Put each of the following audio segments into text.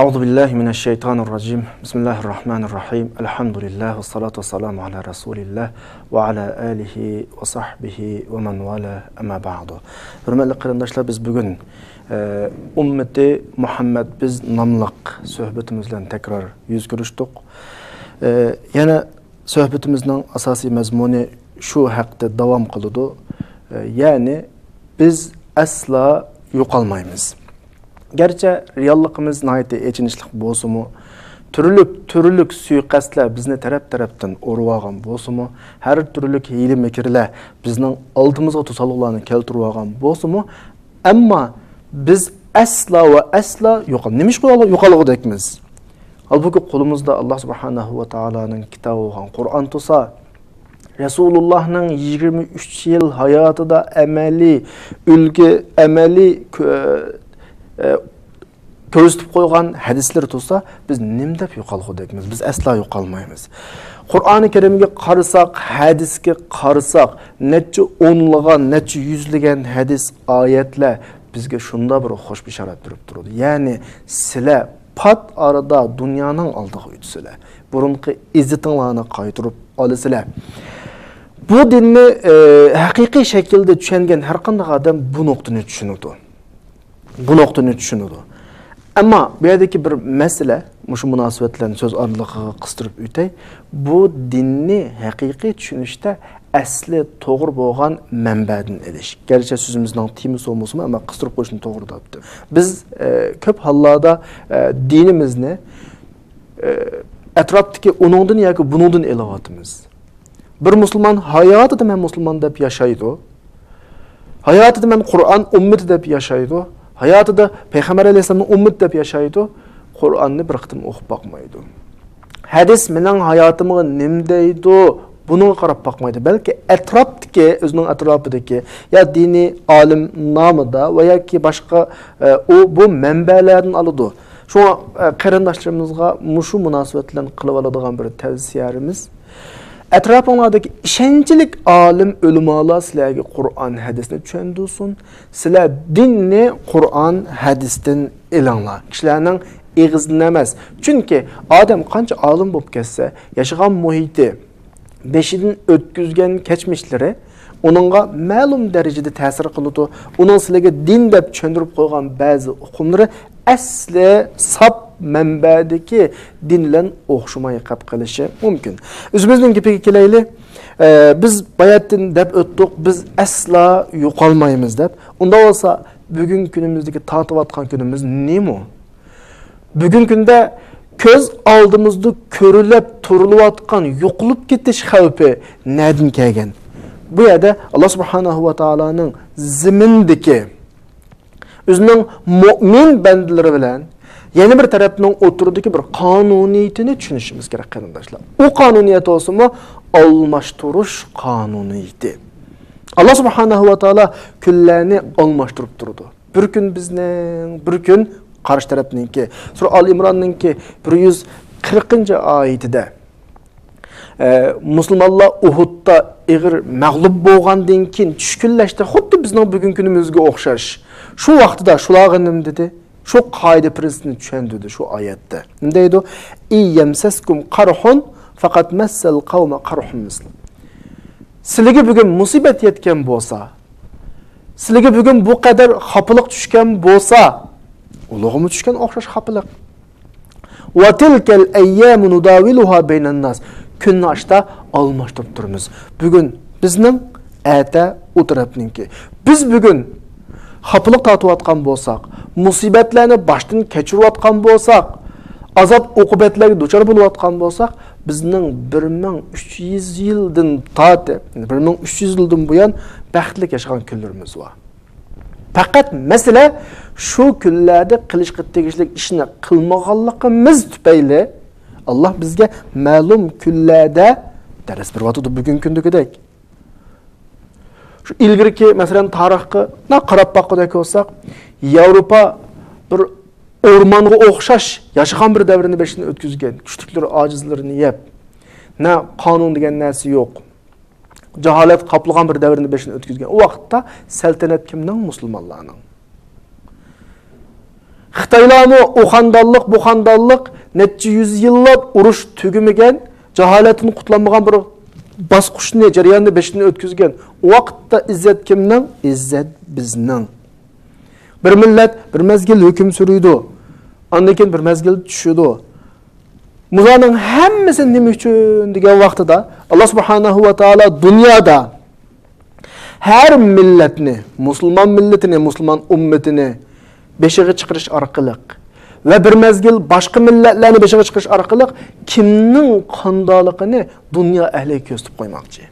Euzu billahi mineşşeytanirracim. Bismillahirrahmanirrahim. Elhamdülillah ve salatu vesselamu ala Resulillah ve ala alihi ve sahbihi ve men vala ama ba'du. Hürmetli qarindoshlar, biz bugün ümmeti Muhammed biz namlıq söhbetimizden tekrar yüz görüştük. Yana söhbetimizin asasi mazmunu şu haqda davam qılıdı. Yani biz asla yo'qolmaymiz. Gerçi reallıqımız nəhayət echinishlik bolsumu, türlük suiqaslar bizni tarafdan urib bolsumu, her türlük hiyli mekirler bizning oldimizga to'saliqlarni keltirib olgan bolsumu, ammo biz asla ve asla yo'qolgudekmiz. Halbuki qo'limizda Allah subhanahu ve Taala'nın kitabı olan Kur'an tusa, Resulullah'ın 23 yıl hayatında ameli ko'rsatib qo'ygan hadislar tursa, biz nim deb yo'qolgudekmiz. Biz asla yo'qolmaymiz. Qur'oni Karimga qarasak, hadisga qarasak, necha o'nlagan, necha yuzlagan hadis, oyatlar bizga shunda bir xo'sh bishorat berib turadi. Ya'ni sizlar pat arada dunyoning oldiga o'tsizlar. Burunqi izzatinglarni qaytirib olasizlar. Bu dinni haqiqiy shaklda tushungan har qanday odam bu nuqtani tushunadi. Ama bu yerdeki bir mesele, şu münasebetlerini söz aralığına kıstırıp ötey, bu dinni haqiqiy tushunishda asli to'g'ri bo'lgan manbadan elish. Gerçi sözümüzden temiz olmasın ama kıstırıp koyuşunu to'g'ri topdi. Biz ko'p hollarda dinimizni etrafdagi uningdan yoki buningdan elavatimiz. Bir musulmon hayotida men musulmon deb yashaydi. Hayotida men Qur'on ummati deb yashaydi. Hayatida Peygamber Aleyhisselam'ın ummet deb yaşaydı. Kur'an'ı bir qitim o'qib bakmaydı. Hadis mening hayotimga nim deydi, buni qarab bakmaydı. Belki etrafdagi, o'zining atrofidagi ya dini alim nomida va yoki boshqa bu manbalardan oladi. Shu qarindoshlarimizga mushu munosabat bilan qilib oladigan bir tavsiyamiz. Etrafınlardaki işençilik alim ölümalar sizlerge Kur'an hadisini tushundirsin. Sizler dinni Kur'an hadisden elanlar. Kişilerinin eğizini emas. Çünkü adam qancha alim bo'lib ketsa, yaşagan muhiti, beşidin ötküzgen keçmişleri onunla ma'lum derecede ta'sir qiladi. Onun sizlerge din deb tushundirib qo'ygan ba'zi hukmları asli sap manbadagi din bilan o'xshamay qolib qolishi mumkin. O'zimizning gapiga kelaylik. Biz bayatdan deb o'tdik, biz asla yo'qolmaymiz deb. Unda bo'lsa, bugun kunimizdagi tatiyotgan kunimiz nima? Bugun kunda ko'z oldimizda ko'rilib turilayotgan yo'qolib ketish xavfi nereden kelgan? Bu yerda Allah subhanahu va taoloning zimindagi o'zining mu'min bandalari bilan yeni bir tarafning o'tirdiki bir qonuniyatini tushunishimiz kerak qarindoshlar. O qonuniyat olsa almashtirish qonuniyati. Allah subhanahu va taolo kunlarni almashtirib turdi. Bir kun bizning, bir kun qarshi tarafninki. Sura Al-Imronninki 140-oyatida musulmonlar Uhudda ig'ir mag'lub bo'lgandan keyin tushkunlashdi. Xuddi bizning bugungi kunimizga o'xshash. Shu vaqtida shularga nim dedi? Şu qaida prinsipini tushundirdi şu oyatda. Nima deydi? İyyemseskum qarhun faqat massal qawma qarhun misl. Sizlarga bugun musibat yetgan bo'lsa, sizlarga bugun bu qadar xapliq tushgan bo'lsa, ulug'imi tushgan o'xshash xapliq. Wa tilkal ayyamu nudawiluha baynan nas. Kunni ashta almashtirib turamiz. Bugun bizning ata u tarafninki. Biz bugun xapliq tatiyotgan bo'lsak, musibatlarni boshdan kechirayotgan bo'lsak, azob uqubatlarga duchor bo'layotgan bo'lsak, bizning 1300 yildan tortib, 1300 yildan buyon baxtli yashagan kunlarimiz bor. Faqat masala shu kunlarda qilishga tegishli ishni qilmaganligimiz tufayli Allah bizga ma'lum kunlarda dars beryapti bugungi kundagidek. Şu ilgirki mesela tarixga qarab bakıdak olsak, Yevropa bir ormanga o'xshash yaşagan bir davrini beşini ötküzgen, küçüklükleri, acizlerini yep. Ne kanun degan narsa yo'q. Jaholat qaplagan bir davrini beşini ötküzgen. O vaqtda saltanat kimning? Musulmonlarning. Xitoylarmi u xandonlik, bu xandonlik necha yuz yillab urush tugamagan, jaholatdan qutlanmagan bir bosqichni, jarayonni beshini o'tkazgan. U vaqtda izzat kimning? Izzat bizning. Bir millat bir mezgil hukm suruydi. Ondan keyin bir mezgil tushidi. Muzoning hammasi nima uchun degan vaqtida Alloh subhanahu va taolo dunyoda har millatni, musulmon millatini, musulmon ummatini beshiga chiqarish orqali va bir mezgil boshqa millatlarni beshiga chiqarish orqali kimning qandoligini dunyo ahliga ko'rsatib qo'ymoqchi.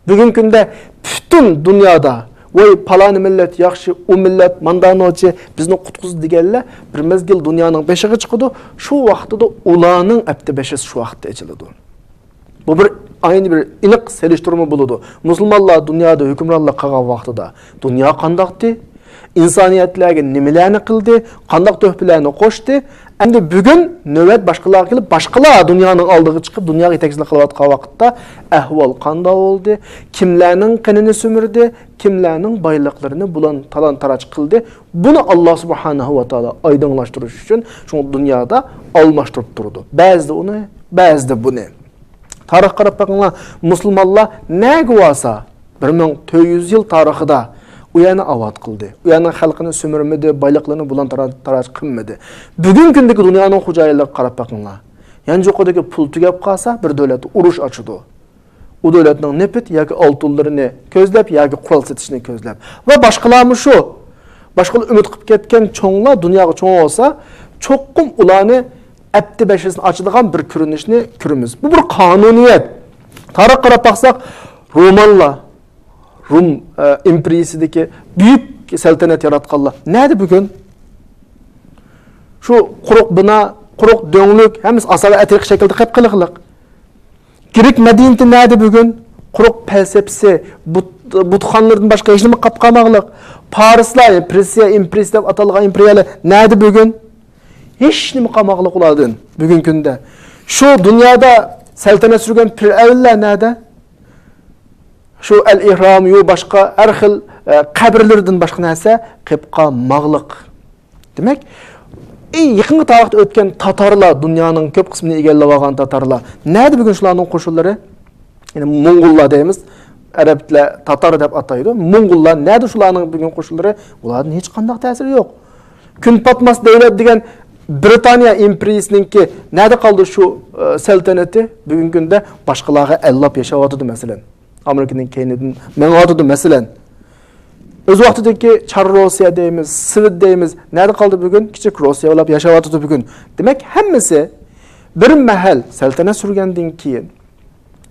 Bugungi kunda butun dunyoda voy paloni millat yaxshi, u millat mandanochi bizni qutquz deganlar bir mezgil dunyoning beshiga chiqadi. Shu vaqtida ularning abdi beshisi shu vaqtda ichiladi. Bu bir aynı bir iliq selishtirma bo'ladi. Musulmonlar dunyoda hukmronlik qilgan vaqtida dunyo qandoqdi? İnsaniyatlarga nimalarni qildi? Qandoq to'hpilarni qo'shdi? Endi bugun navbat boshqalarga kelib, boshqalar dunyoning oldiga chiqib, dunyoga yetakchilik qilayotgan vaqtda ahvol qanday bo'ldi? Kimlarning qinini sumirdi? Kimlarning boyliqlarini bulan talon-taroj qildi? Buni Alloh subhanahu va taolo oydinlashtirish uchun shu dunyoda almashtirib turdi. Ba'zida uni, ba'zida buni. Tarix qarab bakınlar, Müslümanlar ne güvasa 1400 yıl tarixida u yana avad qildi. U yana xalqini sömürmedi, bayliqlarını bulan taraj qilmadi. Bugun kundagi dunyoning xo'jayinligi qarab bakınlar. Yani jo'qidagi pul tugab qolsa bir davlat urush ochadi. U davlatning nefit yoki oltinlarini ko'zlab yoki qurol setishni ko'zlab. Va boshqalarmi shu. Boshqalar umid qilib ketgan cho'nglar dunyoga cho'ng olsa, cho'qqum ularni abdi beşisini açılan bir ko'rinishni ko'ramiz. Bu bir qonuniyat. Tarix qarab baqsak, Rum imperiyasidagi büyük saltanat yaratganlar. Nerede bugün? Şu quruq bina, quruq do'nglik, hammasi asabi atiq shaklda qilib qiliqliq. Grek madaniyati nerede bugün? Quruq falsafasi, butxonlardan boshqa hech nima qilib qolmaqliq. Parislar, Persiya imperiyasi deb atalgan imperiyalar nerede bugün? Hiç nima qilmoqliq ulardan bugungi kunda. Şu dunyoda saltanat surgan fir'avnlar nerede? Şu al-ihram yo boshqa har xil qabrlardan boshqa narsa qilib qolmoqliq. Demak, eng yaqingi tarixda o'tgan tatarlar, dunyoning ko'p qismini egallab olgan tatarlar. Nerede bugün shularning qo'shinlari? Ya'ni Mong'ollar deymiz. Arablar tatar deb ataydi. Mong'ollar nerede shularning bugun qo'shinlari? Ularning hech qanday ta'siri yo'q. Kun patmas davlat degan Britaniya imperiyasininki nerede kaldı şu saltanati? Bugungi kunda boshqalarga allab yashayotdi masalan. Amerikaning keynidan mengaotdi masalan. O'z vaqtidagi Char Rossiya deymiz, Sovet deymiz. Nerede kaldı bugün? Kichik Rossiya olab yashayotdi bugün. Demak, hammasi bir mahal saltanat surgandan keyin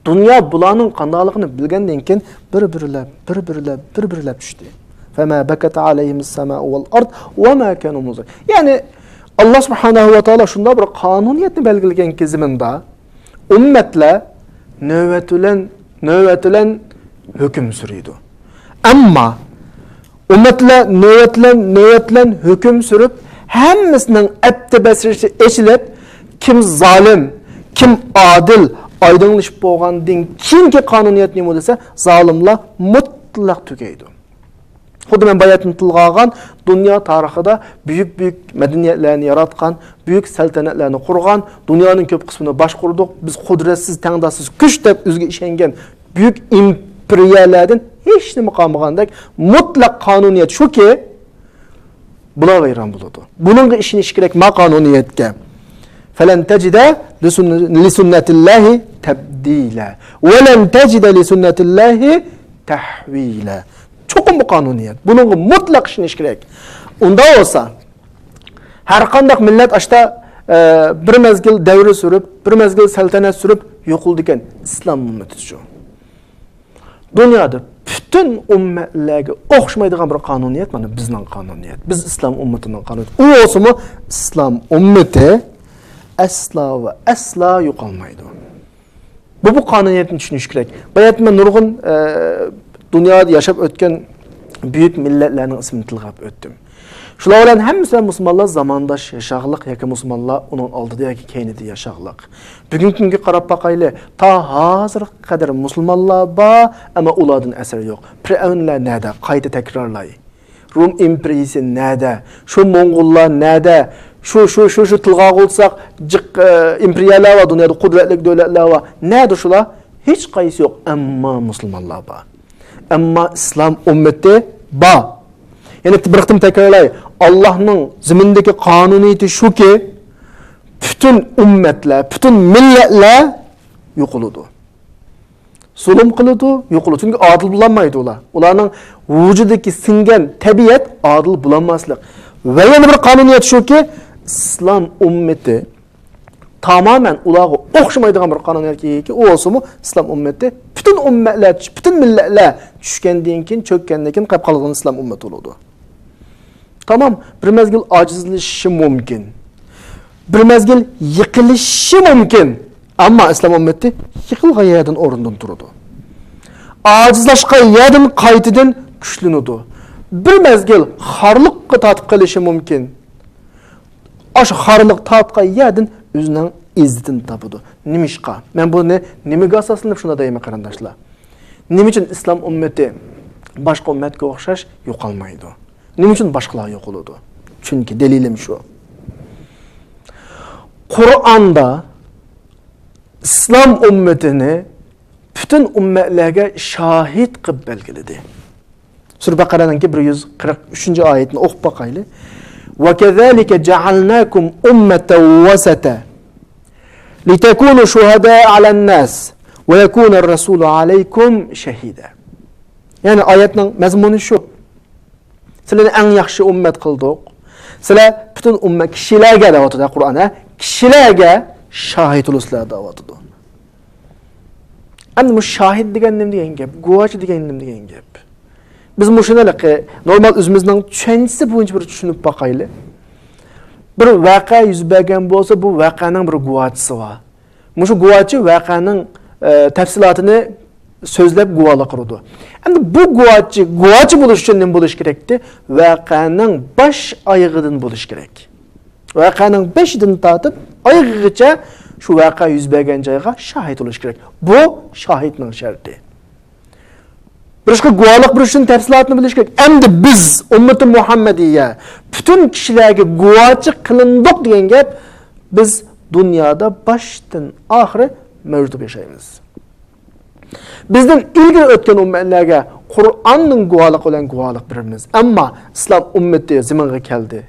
dunyo bularning qandoqligini bilgandan keyin bir-birlab tushdi. Fama bakata alayhimus samau wal ard wa ma kanu muzir. Yani Allah subhanahu wa taala shunda bir qonuniyatni belgilagan kezimda ummatlar navbatilan hukm suriydi. Ammo ummatlar navbatilan hukm surib, hammasining abdi basirishi echilib, kim zolim, kim adil oydinlashib bo'lgandan keyingi qonuniyat nima desa, zolimlar mutlaq tugaydi. Xuddi men bayatni tilga olgan dunyo tarixida büyük madaniyatlarni yaratgan, büyük saltanatlarni qurgan, dunyoning ko'p qismini boshqurdik. Biz qudratsiz, tangdasiz kuch deb o'ziga ishongan büyük imperiyalardan hech nima qolmagandek mutlaq qonuniyat shuki, bular vayron bo'ladi. Buningga ishonish kerak ma qonuniyatga. Falan tajida li sunnatillahi tabdila va lan tajida li sunnatillahi tahwila. Çokum bu qonuniyat. Bununla mutlaq ishonish kerak. Unda olsa har qanday millat ashta bir mezgil davri surib, bir mezgil saltanat surib yo'qoldi ekan islom ummati shu. Dunyoda bütün ummatlarga o'xshamaydigan bir qonuniyat mana bizning qonuniyat. Biz islom ummatining qonuniyati. U olsa-mu islom ummati asla va asla yo'qolmaydi. Bu qonuniyatni tushunish kerak. Bayatman nurg'un dünyada yaşap ötken büyük milletlerinin ismini tilgap öttüm. Şular bilan hammasi musulmonlar zamandaş yaşaqlıq yoki musulmonlar onun oldida yoki keynida yaşaqlıq. Bugungi kunga qarab baqayli, ta hozirga qadar musulmonlar bor, ammo ulardan asar yo'q. Fir'avnlar nada qayta takrorlay. Rum imperiyasi nerede? Şu Mongollar nerede? Şu tilga olsak, imperiyalar var dünyada, kudretli devletler var. Nerede şular? Hiç kayısı yok. Ama Müslümanlar var. Ama İslam ümmeti var. Yani bıraktım tekrarlayı. Allah'ın zimindeki kanuniyeti şu ki, bütün ümmetler, bütün milletler yok oldu. Zulüm kılıdı, yok oldu. Çünkü adil bulanmaydı olar. Onların vücudaki singen tabiat adil bulanmazlık. Ve yeni bir kanuniyet şu ki, İslam ümmeti tamamen ulağı okşamaydıgan bir kanuniyet ki, o olsa mu İslam ümmeti bütün ümmetler, bütün milletler düşkendiğin kin, çökkendin kin kayıp kalılan İslam ümmeti oldu. Tamam, bir mezgil acizleşi mümkün. Bir mezgil yıkılışı mümkün. Ama İslam ümmeti yıkılgan yerden orundan durdu. Acizlaşkan yerden kaytıdan güçlünüdü. Bir mezgil harlıkka tatip kılışı mümkün. Aş harlık tatipkan yerden özünün izzetini tapıdı. Nimişka. Ben bunu nimiga asasında şuna dayıma karandaşlar. Nim için İslam ümmeti başka ümmetke okşaş yok almaydı. Nim için başkalar yok oldu. Çünkü delilim şu. Kur'an'da İslam ümmetini bütün ümmetlerge şahit kıb belgiledi. Sure Bakara'nın 143. ayetini okup bakaylı. وَكَذَٰلِكَ جَعَلْنَاكُمْ أُمَّةً وَسَتًا لِتَكُونُوا شُهَدَاءَ عَلَى النَّاسِ وَيَكُونَ الرَّسُولُ عَلَيْكُمْ شَهِيدًا. Yani ayetin mezmunu şu. Sizleri en yaxşı ümmet kıldık. Sizler bütün ümmet kişilerge davatıda Kur'an'a, kişilerge şahit oluslar davatıda. Endi bu şahit degen nem degen gep, guvaçı degen nem degen gep. Biz muşunalık normal özümüzden düşüncesi boyunca bir düşünüp bakaylı. Bir vaka yüz bergen bolsa bu vakanın bir guvaçısı var. Muşu guvaçı vakanın tafsilatını sözlep guvala kurdu. Endi bu guvaçı buluş için nem buluş gerekti? Vakanın baş ayığıdan buluş gerek. Vakanın beşidin tatıp ayığıca şu vaka yüz bergen cayga şahit oluş gerek. Bu şahitnin şerti. Başka guvalık bir işin tafsilatını biliş gerek. Endi biz ümmeti Muhammediye bütün kişilerge guvaçı kılındık diyen gep biz dünyada baştan ahire mevcut yaşayımız. Bizden ilgili ötken ümmetlerge Kur'an'ın guvalık olan guvalık birimiz. Ama İslam ümmeti zamanı geldi.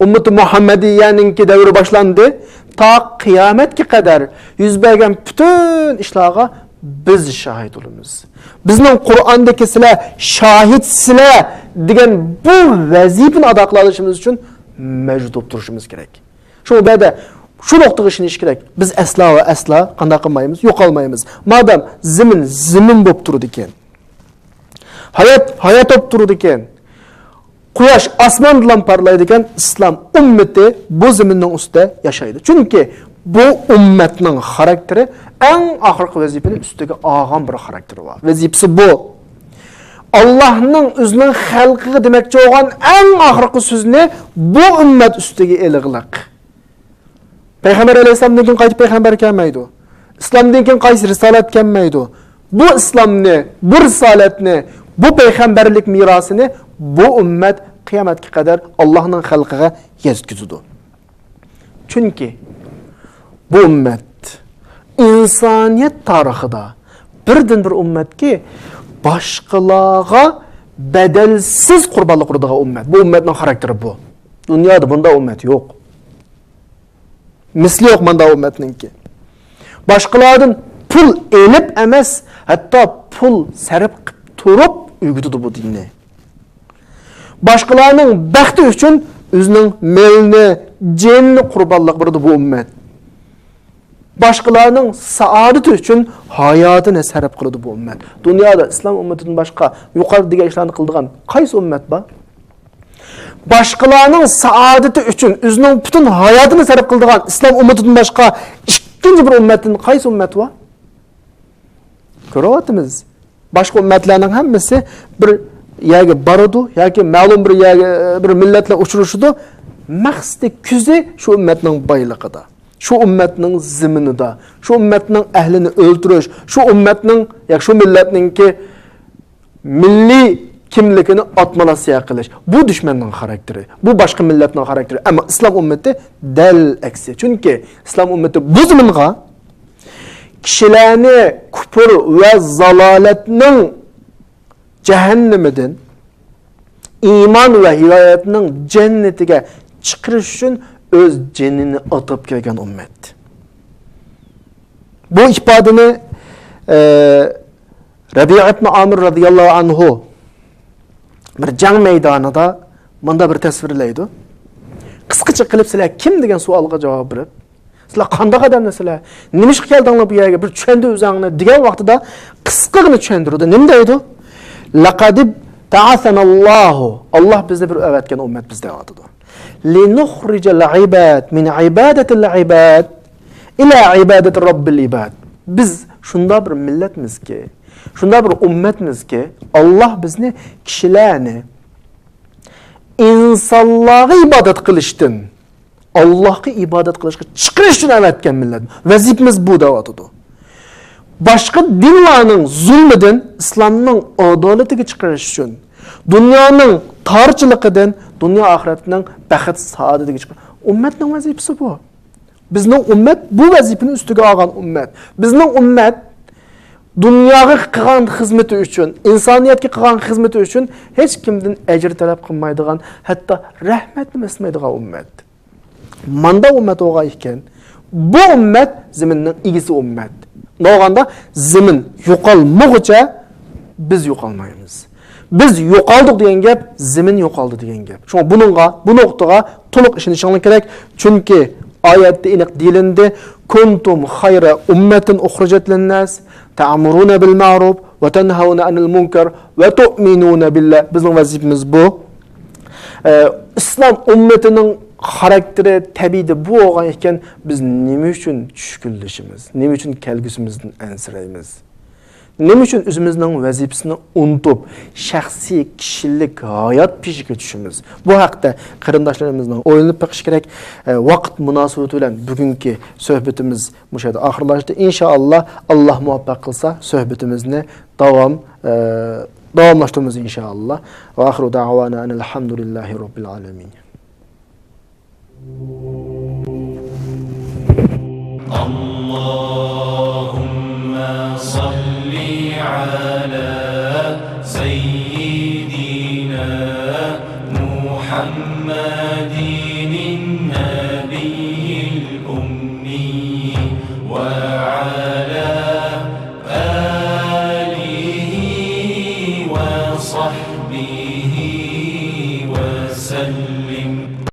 Ümmeti Muhammediye'ninki devri başlandı. Ta kıyametki kadar yüz bergen bütün işlağa biz şahit olumuz. Bizning Kur'an'daki sizler şahit sizler degen bu vazifeni ada qilishimiz uchun mevcut turishimiz kerak. Şu berde şu noktada işin iş gerek. Biz asla ve asla qanday qilmaymiz, yok olmaymiz. Madem zimin bo'lib turdi ekan. Hayat bo'lib turdi ekan. Quyosh osmon bilan parlaydi ekan, İslam ümmeti bu ziminning ustida yashaydi. Chunki bu ümmetning xarakteri en ahirki vazifeni üstüge ağam bir xarakteri var. Vazifesi bu. Allah'ın özünün halkı demekçi olan en ahirki sözünü bu ümmet üstüge eliğilik. Peygamber aleyhisselam'dan keyin qaytib peygamber kelmeydi. İslam'dan keyin qaysi risalet kelmeydi. Bu İslam'ni, bu risaletni, bu peygamberlik mirasını bu ümmet kıyametki kadar Allah'ın halkıga yetkizdi. Çünkü bu ümmet insaniyet tarixida birden bir ümmet ki başkalarga bedelsiz kurbanlık kurduğu ümmet. Bu ümmetin karakteri bu. Dünyada bunda ümmet yok. Misli yok bunda ümmetninki. Başkalardan pul elip emes, hatta pul serip turup uygutudu bu dini. Başkalarının baxti üçün özünün melini, cenini kurbanlık kurdu bu ümmet. Başkalarının saadeti üçün hayatını sərf qıldı bu ümmet. Dünyada İslam ümmetinin başka yukarı diğer işlerini kıldığın qaysı ümmet var? Başkalarının saadeti üçün özünün bütün hayatını sərf qıldığın İslam ümmetinin başka ikinci bir ümmetin qaysı ümmet var? Görüyorsunuz. Başka ümmetlerinin hemmesi bir yerge barıdı, yerge ma'lum bir milletle uçuruşudu. Maqsadi küzi şu ümmetinin baylığıda. Şu ümmetinin ziminide, şu ümmetinin ehlini öldürüş, şu ümmetinin, şu milletinin ki milli kimligini atmalasiya qilish. Bu düşmanning xarakteri. Bu boshqa millatning xarakteri. Ammo islom ummati dal aksi. Chunki islom ummati bu zaminga kishilarni kufr va zalolatning jahannamidan iymon va hidoyatning jannatiga chiqarish uchun o'z jinini atab kelgan ummat. Bu ifodani Rabi' ibn Amir radhiyallohu anhu bir jang maydonida bunda bir tasvirlaydi. Qisqacha qilib sizlar kim degan savolga javob berib, sizlar qanday odamlarsizlar? Nima ish keldinglar bu yerga? Bir tushundu o'zingni degan vaqtida qisqagina tushundirdi. Nima deydi? Laqad ta'athanallohu. Alloh bizni bir avatgan ummat bizda aytadi. Linukhrijal ibad min ibadatil ibad ila ibadati robbil ibad. Biz shunda bir millatmizki, shunda bir ummatmizki, Alloh bizni kishilarni insonlarga ibodat qilishdan Allohga ibodat qilishga chiqarish uchun avatgan millat. Vazifamiz bu deyotdi. Boshqa dinlarning zulmidan islomning adolatiga chiqarish uchun, dunyoning torchiligidan dunyo oxiratining baxt saodatiga chiqarish. Ummatning vazifasi bu. Bizning ummat bu vazifani ustiga olgan ummat. Bizning ummat dunyoga qilgan xizmati uchun, insoniyatga qilgan xizmati uchun hech kimdan ajr talab qilmaydigan, hatto rahmatni esmaydigan ummat. Manda ummat o'g'a ekan, bu ummat zaminning egisi ummat. No'g'anda zamin yo'qolmoqcha biz yo'qolmaymiz. Biz yo'qoldik degan gap, zamin yo'qoldi degan gap. Shunga bu nuqtaga to'liq ishonishing kerak, chunki oyatda aniq deyilindi: "Kuntum xayra ummatin ukhrijat lin-nas, ta'muruna bil ma'ruf va tanhauna 'anil munkar va tu'minuna billah." Bizning vazifamiz bu. Islom ummatining xarakteri tabiiyda bu bo'lgan ekan, biz nima uchun tushkunlashimiz, nima uchun kelgusimizdan ansiraymiz? Nima uchun o'zimizning vazifasini unutib, shaxsiy kishilik hayot peshiga tushimiz? Bu haqda qarindoshlarimizning o'ylanib baqish kerak. Vaqt munosabati bilan bugungi suhbatimiz mushada oxirlashdi. Inshaalloh Alloh muvaffaq qilsa, suhbatimizni davomlashtiramiz inshaalloh. Va oxiru da'vana alhamdulillahi robbil alamin. Allahumma salli ala sayyidina Muhammadin nabiyil ummi wa ala